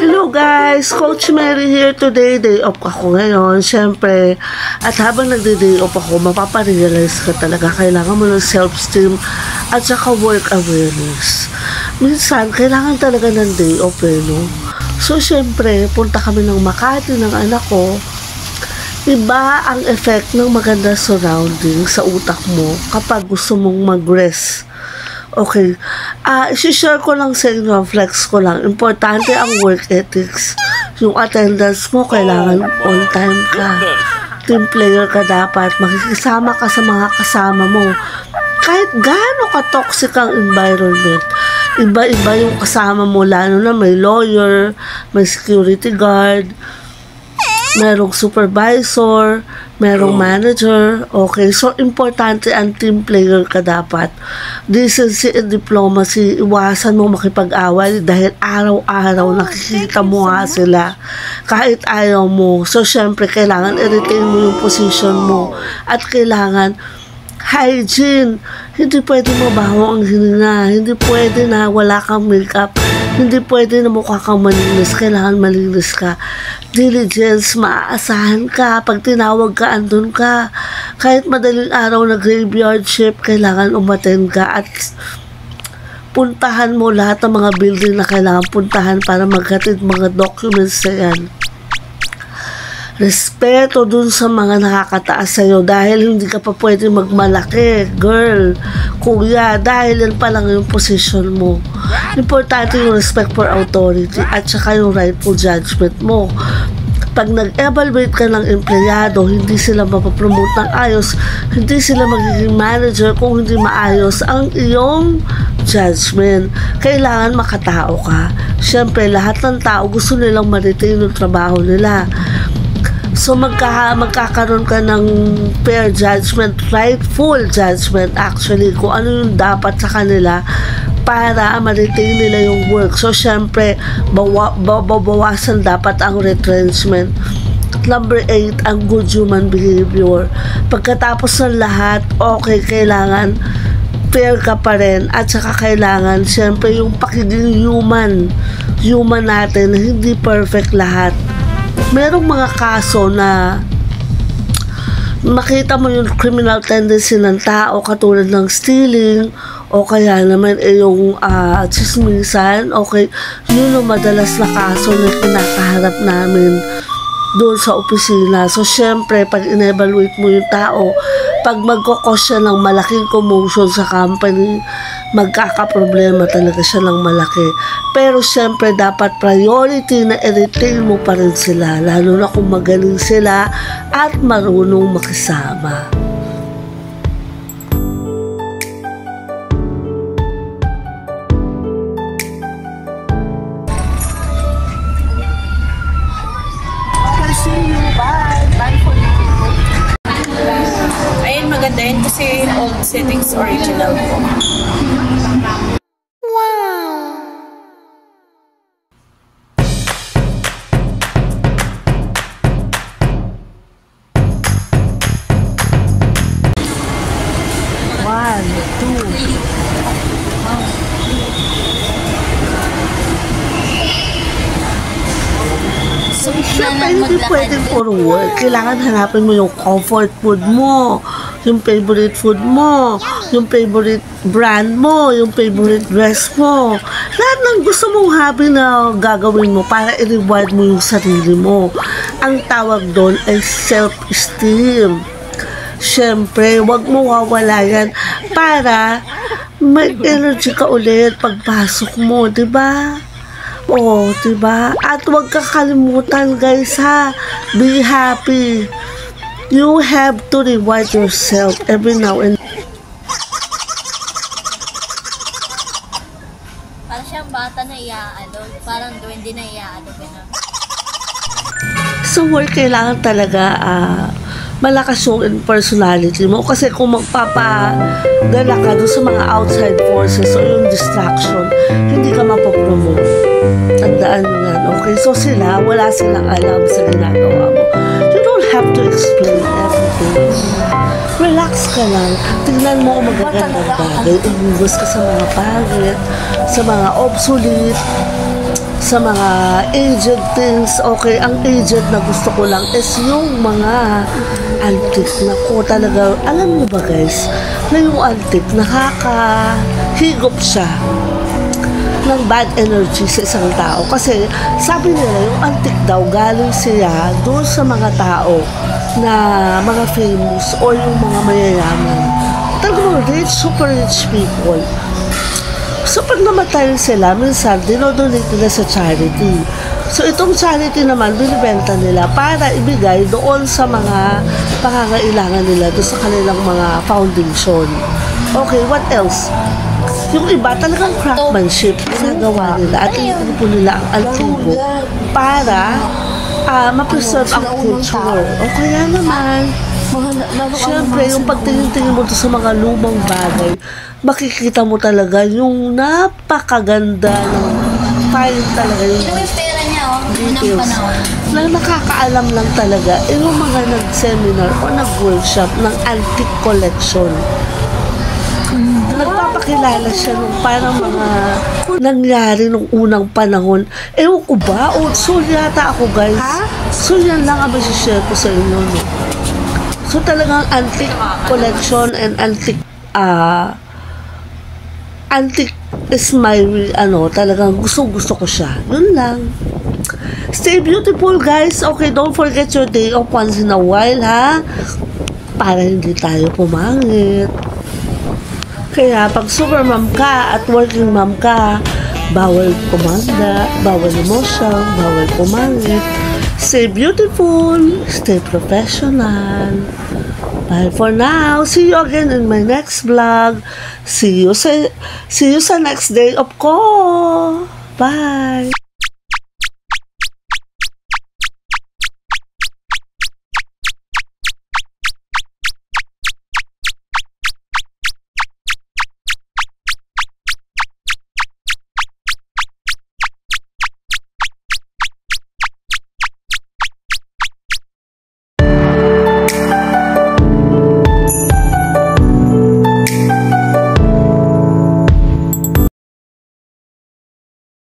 Hello guys! Coach Mary here today. Day off ako ngayon, syempre. At habang nagde-day off ako, mapaparealize ka talaga. Kailangan mo ng self-esteem at saka work awareness. Minsan, kailangan talaga ng day off no? So syempre, punta kami ng Makati ng anak ko. Iba ang effect ng maganda surrounding sa utak mo kapag gusto mong mag-rest. Okay, isi-share ko lang sa inyo, flex ko lang. Importante ang work ethics. Yung attendance mo, kailangan on time ka. Team player ka dapat. Makikisama ka sa mga kasama mo. Kahit gaano ka-toxic ang environment, iba-iba yung kasama mo, lalo na may lawyer, may security guard, merong supervisor, merong manager. Okay, so importante ang team player ka dapat. Decency and diplomacy, iwasan mo makipag-away dahil araw-araw nakikita mo nga sila kahit ayaw mo. So syempre kailangan i-retain mo yung position mo at kailangan hygiene. Hindi pwede mabaho ang hininga, hindi pwede na wala kang makeup, hindi pwede na mukha kang malinis, kailangan malinis ka. Diligence, maaasahan ka, pag tinawag ka, andun ka. Kahit madaling araw na graveyard shift, kailangan umattend ka at puntahan mo lahat ng mga building na kailangan puntahan para maghatid mga documents sa yan. Respeto dun sa mga nakakataas sa'yo dahil hindi ka pa pwede magmalaki, girl, kuya, dahil yan pa lang yung position mo. Importante yung respect for authority at saka yung rightful judgment mo. Pag nag-evaluate ka ng empleyado, hindi sila mapapromote ng ayos, hindi sila magiging manager kung hindi maayos ang iyong judgment. Kailangan makatao ka. Siyempre, lahat ng tao gusto nilang ma-retain yung trabaho nila. So magkakaroon ka ng fair judgment, rightful judgment actually, kung ano yung dapat sa kanila para ma-retain nila yung work. So syempre, bawasan dapat ang retrenchment. Number 8, ang good human behavior. Pagkatapos ng lahat, okay, kailangan fair ka pa rin at saka kailangan syempre yung pakiging human natin, hindi perfect lahat. Merong mga kaso na makita mo yung criminal tendency ng tao katulad ng stealing o kaya naman yung chismisan. Okay, yun ang madalas na kaso na kinakaharap namin doon sa opisina. So syempre pag in-evaluate mo yung tao, pag magkakos siya ng malaking commotion sa company, magkakaproblema talaga siya ng malaki. Pero syempre dapat priority na i-retain mo pa rin sila, lalo na kung magaling sila at marunong makisama. Maganda yun kasi old settings original po. Wow! One, two. So, syempre, hindi pwedeng puro work. Kailangan hanapin mo yung comfort food mo, yung favorite food mo, yung favorite brand mo, yung favorite dress mo. Lahat ng gusto mong hobby na gagawin mo para i-reward mo yung sarili mo. Ang tawag doon ay self-esteem. Syempre, wag mo wawala yan para may energy ka ulit pagpasok mo, diba? Oh, diba? At huwag kakalimutan guys ha, be happy. You have to reward yourself every now and then. Parang siyang bata na iaadol, parang duwende na iaadol. Sa work, kailangan talaga malakas yung personality mo. Kasi kung magpapadala ka doon sa mga outside forces o yung distraction, hindi ka mapopromote. Tandaan mo yan, okay? So sila, wala silang alam sa ginagawa mo. You don't have to explain everything. Relax ka lang. Tignan mo kung magagandang bagay. Umubos ka sa mga pangit, sa mga obsolete. sa mga aged things. Okay, ang aged na gusto ko lang is yung mga antique. Naku, talaga, alam mo ba guys, na yung antique, nakakahigop siya ng bad energy sa isang tao. Kasi sabi nila, yung antique daw, galing siya doon sa mga tao na mga famous or yung mga mayayaman. Talagang rich, super rich people. So, pag namatay sila, minsan, dinodonate nila sa charity. So, itong charity naman, binibenta nila para ibigay doon sa mga pangangailangan nila, doon sa kanilang mga foundation. Okay, what else? Yung iba, talagang craftsmanship, ginagawa nila at inuupo nila ang antigo para ma-preserve ang culture. O kaya naman, siyempre, yung pagtingin-tingin mo sa mga lumang bagay, makikita mo talaga yung napakaganda ng fine talaga yung pera niya, details na nakakaalam lang talaga yung mga nag-seminar o nag-workshop ng antique collection. Nagpapakilala siya nung parang mga nangyari nung unang panahon. Ewan ko ba? O, so yata ako guys. So yan lang ang masishare ko sa inyo. No? So talagang antique collection and antique antique is my talagang gusto ko siya. Yun lang. Stay beautiful guys. Okay, don't forget your day off once in a while ha. Para hindi tayo pumangit. Kaya pag super mom ka at working mom ka, bawal pumanda, bawal emotion, bawal pumangit. Stay beautiful, stay professional. Bye for now. See you again in my next vlog. See you sa next day of ko. Bye.